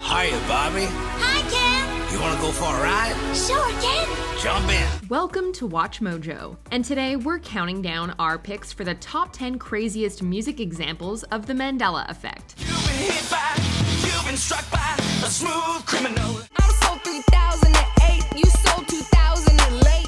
Hiya, Barbie. Hi, Ken. You want to go for a ride? Sure, Ken. Jump in. Welcome to WatchMojo, and today we're counting down our picks for the top 10 craziest music examples of the Mandela effect. You've been hit by, you've been struck by a smooth criminal. I'm sold 3008, you sold 2008.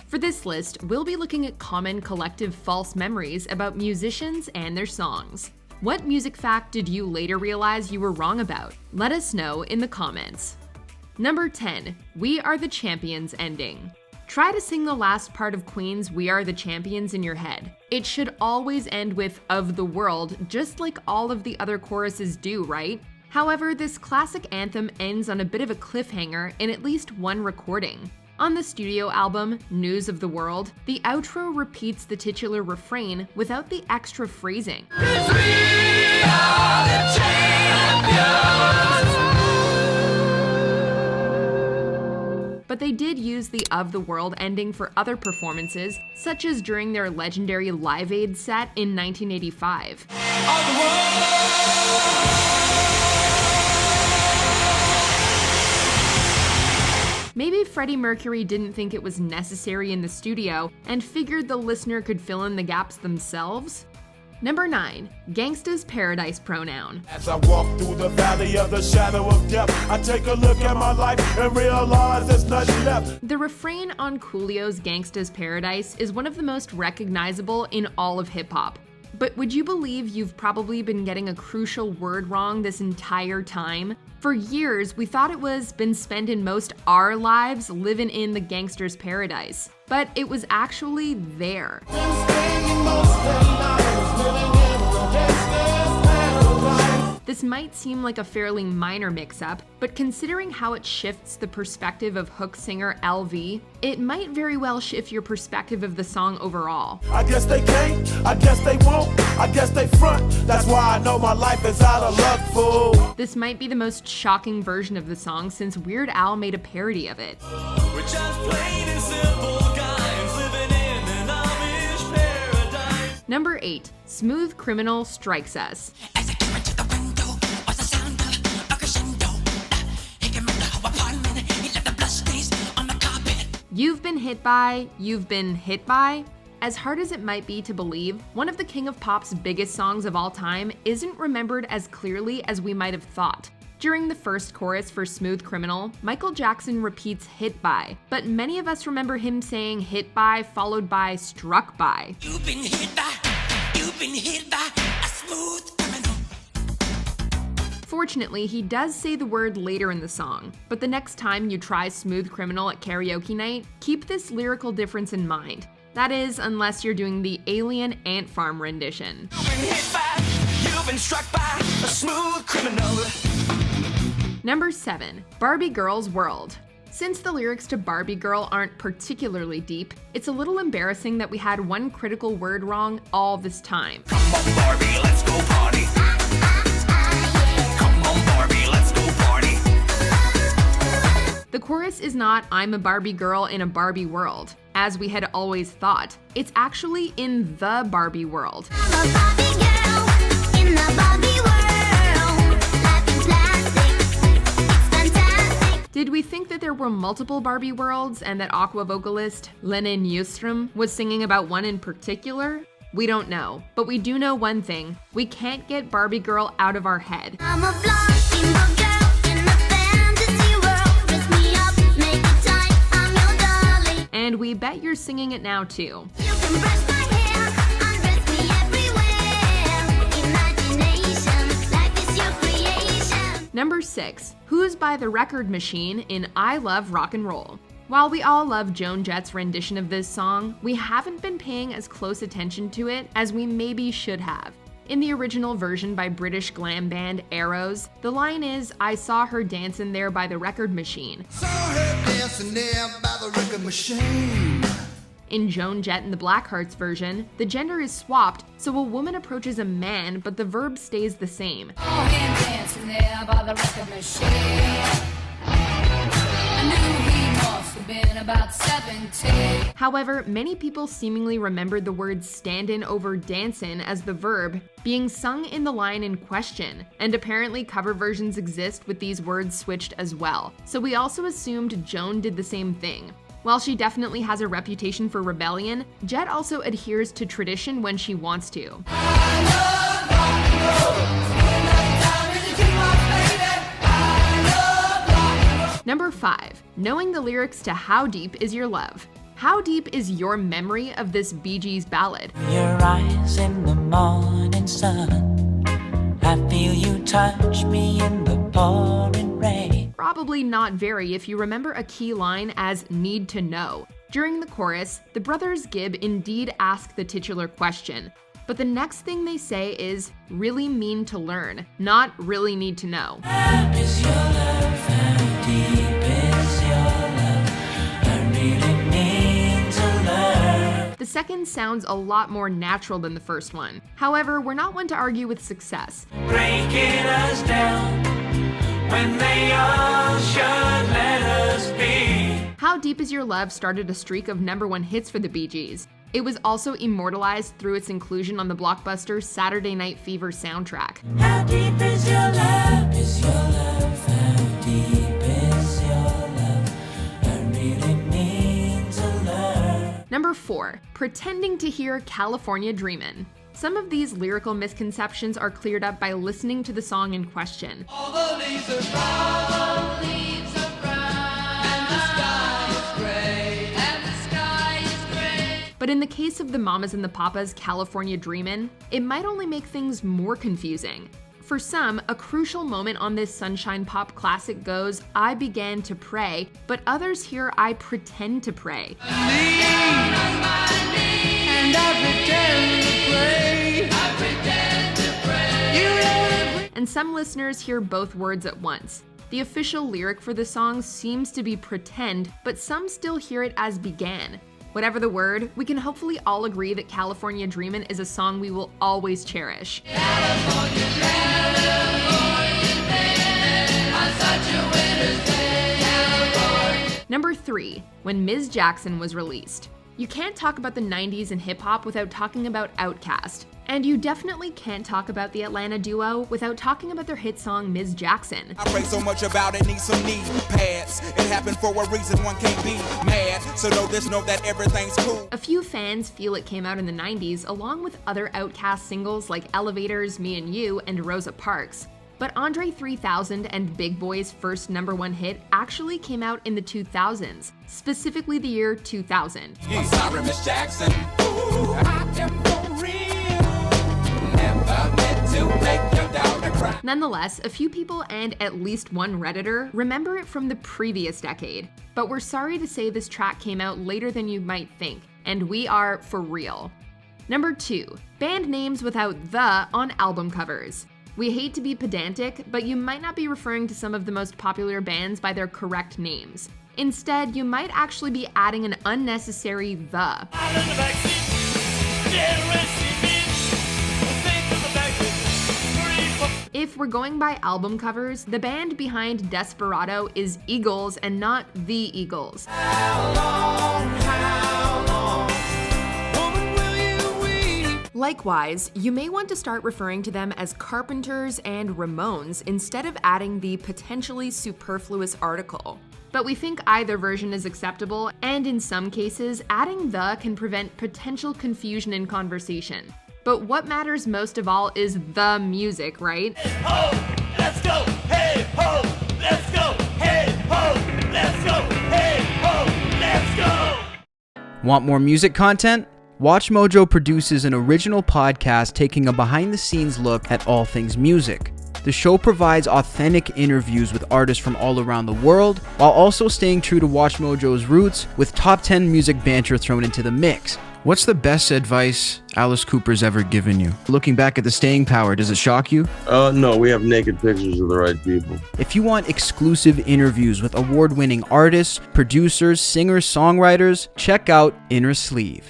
For this list, we'll be looking at common collective false memories about musicians and their songs. What music fact did you later realize you were wrong about? Let us know in the comments. Number 10, We Are the Champions ending. Try to sing the last part of Queen's We Are the Champions in your head. It should always end with "of the world," just like all of the other choruses do, right? However, this classic anthem ends on a bit of a cliffhanger in at least one recording. On the studio album, News of the World, the outro repeats the titular refrain without the extra phrasing. But they did use the "of the world" ending for other performances, such as during their legendary Live Aid set in 1985. Maybe Freddie Mercury didn't think it was necessary in the studio and figured the listener could fill in the gaps themselves? Number 9, Gangsta's Paradise pronoun. As I walk through the valley of the shadow of death, I take a look at my life and realize there's nothing left. The refrain on Coolio's Gangsta's Paradise is one of the most recognizable in all of hip-hop. But would you believe you've probably been getting a crucial word wrong this entire time? For years, we thought it was been spending most our lives living in the gangster's paradise. But it was actually there. This might seem like a fairly minor mix-up, but considering how it shifts the perspective of Hook singer LV, it might very well shift your perspective of the song overall. I guess they can't, I guess they won't, I guess they front. That's why I know my life is out of luck, fool. This might be the most shocking version of the song since Weird Al made a parody of it. We're just plain and simple guys living in an Amish paradise. Number 8, Smooth Criminal Strikes Us. As I came into the window, was the sound of a crescendo. He came into the apartment, he left the blood stains on the carpet. You've been hit by? As hard as it might be to believe, one of the King of Pop's biggest songs of all time isn't remembered as clearly as we might have thought. During the first chorus for Smooth Criminal, Michael Jackson repeats "hit by," but many of us remember him saying "hit by" followed by "struck by." You've been hit by a smooth criminal. Fortunately, he does say the word later in the song, but the next time you try Smooth Criminal at karaoke night, keep this lyrical difference in mind. That is, unless you're doing the Alien Ant Farm rendition. You've been hit by, you've been struck by a smooth criminal. Number 7, Barbie Girl's World. Since the lyrics to Barbie Girl aren't particularly deep, it's a little embarrassing that we had one critical word wrong all this time. Come on, Barbie, let's go party. Come on, Barbie, let's go party. The chorus is not "I'm a Barbie girl in a Barbie world," as we had always thought. It's actually in the Barbie world. I'm a Barbie girl in the Barbie world. Life in plastic, it's fantastic. Did we think that there were multiple Barbie worlds and that Aqua vocalist Lennon Nystrom was singing about one in particular? We don't know, but we do know one thing. We can't get Barbie Girl out of our head. I'm a blonde steamboat girl in the fantasy world. Dress me up, make it tight, I'm your darling. And we bet you're singing it now too. You can brush my hair, undress me everywhere. Imagination, life is your creation. Number 6, Who's by the Record Machine in I Love Rock and Roll. While we all love Joan Jett's rendition of this song, we haven't been paying as close attention to it as we maybe should have. In the original version by British glam band Arrows, the line is, "I saw her dancing there by the record machine." Saw her dancing there by the record machine. In Joan Jett and the Blackhearts version, the gender is swapped, so a woman approaches a man, but the verb stays the same. Saw him dancing there by the record machine. I knew he must have been about 17. However, many people seemingly remembered the word stand-in over dancin' as the verb being sung in the line in question, and apparently cover versions exist with these words switched as well. So we also assumed Joan did the same thing. While she definitely has a reputation for rebellion, Jet also adheres to tradition when she wants to. Number 5. Knowing the lyrics to How Deep Is Your Love? How deep is your memory of this Bee Gees ballad? Your eyes in the morning sun, I feel you touch me in the pouring rain. Probably not very if you remember a key line as need to know. During the chorus, the brothers Gibb indeed ask the titular question, but the next thing they say is really mean to learn, not really need to know. Is your love, how deep is your love? I really need to learn. The second sounds a lot more natural than the first one. However, we're not one to argue with success. Breaking us down when they all should let us be. How Deep Is Your Love started a streak of #1 hits for the Bee Gees. It was also immortalized through its inclusion on the blockbuster Saturday Night Fever soundtrack. How deep is your love? Is your love? How deep is your love? I really need to learn. Number 4. Pretending to hear California Dreamin'. Some of these lyrical misconceptions are cleared up by listening to the song in question. All the leaves are brown, and the sky is gray. But in the case of the Mamas and the Papas' California Dreamin', it might only make things more confusing. For some, a crucial moment on this sunshine pop classic goes, I began to pray, but others hear I pretend to pray. And I pretend to pray. I pretend to pray. You know And some listeners hear both words at once. The official lyric for the song seems to be pretend, but some still hear it as began. Whatever the word, we can hopefully all agree that California Dreamin' is a song we will always cherish. Number 3. When Ms. Jackson was released. You can't talk about the 90s and hip-hop without talking about Outkast. And you definitely can't talk about the Atlanta duo without talking about their hit song Ms. Jackson. I pray so much about it, need some knee pads. It happened for a reason, one can't be mad. So know this, know that everything's cool. A few fans feel it came out in the 90s along with other Outkast singles like Elevators, Me and You, and Rosa Parks. But Andre 3000 and Big Boy's first #1 hit actually came out in the 2000s, specifically the year 2000. I'm sorry, Miss Jackson. Ooh, I am for real. Never meant to make your daughter cry. Nonetheless, a few people and at least one Redditor remember it from the previous decade. But we're sorry to say this track came out later than you might think, and we are for real. Number 2. Band names without the on album covers. We hate to be pedantic, but you might not be referring to some of the most popular bands by their correct names. Instead, you might actually be adding an unnecessary the. If we're going by album covers, the band behind Desperado is Eagles and not the Eagles. Likewise, you may want to start referring to them as Carpenters and Ramones instead of adding the potentially superfluous article. But we think either version is acceptable, and in some cases, adding the can prevent potential confusion in conversation. But what matters most of all is the music, right? Ho, let's go. Hey, ho, let's go. Hey, ho, let's go. Hey, ho, let's go. Want more music content? WatchMojo produces an original podcast taking a behind-the-scenes look at all things music. The show provides authentic interviews with artists from all around the world, while also staying true to WatchMojo's roots with top 10 music banter thrown into the mix. What's the best advice Alice Cooper's ever given you? Looking back at the staying power, does it shock you? No, we have naked pictures of the right people. If you want exclusive interviews with award-winning artists, producers, singers, songwriters, check out Innersleeve.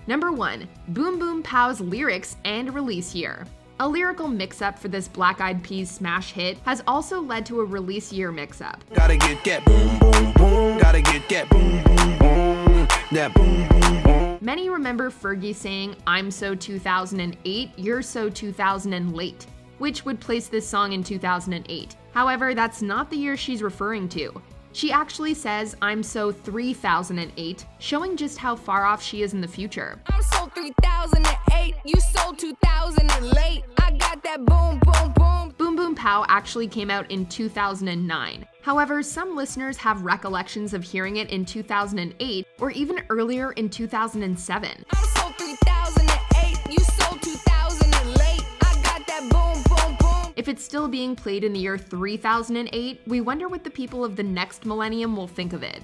Number 1. Boom Boom Pow's lyrics and release year. A lyrical mix-up for this Black Eyed Peas smash hit has also led to a release year mix-up. Gotta get boom, boom, boom. Gotta get boom, boom, boom. That boom, boom, boom. Many remember Fergie saying, "I'm so 2008, you're so 2000 and late," which would place this song in 2008. However, that's not the year she's referring to. She actually says, "I'm so 3008, showing just how far off she is in the future. I'm so 3008, you so 2000 and late. I got that boom, boom, boom. Boom Boom Pow actually came out in 2009. However, some listeners have recollections of hearing it in 2008 or even earlier in 2007. I'm so 3008, you so 2000 and late. I got that boom, boom, boom. If it's still being played in the year 3008, we wonder what the people of the next millennium will think of it.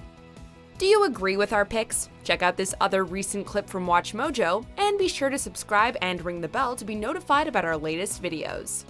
Do you agree with our picks? Check out this other recent clip from WatchMojo, and be sure to subscribe and ring the bell to be notified about our latest videos.